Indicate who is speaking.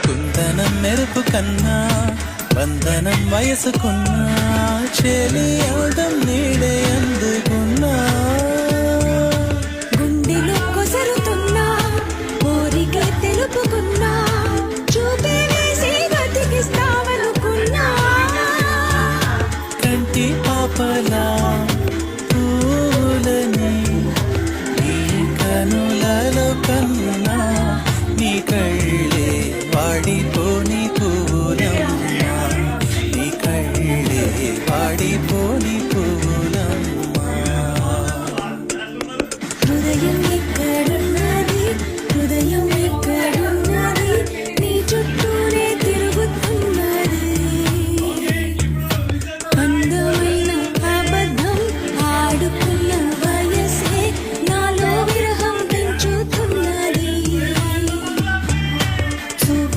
Speaker 1: కుందనం మెరుపు కన్నా వందనం వయసుకున్నా చెలి అందం నీడే అందుకున్నా
Speaker 2: గుండెలో కొసరుతున్నా కోరిక తెలుపుకున్నా చూపే వేసి బతికిస్తావనుకున్నా
Speaker 1: కంటి పాపలా పూలని నీ కనులలో కన్నా నీ కళ్ళే వాడిపో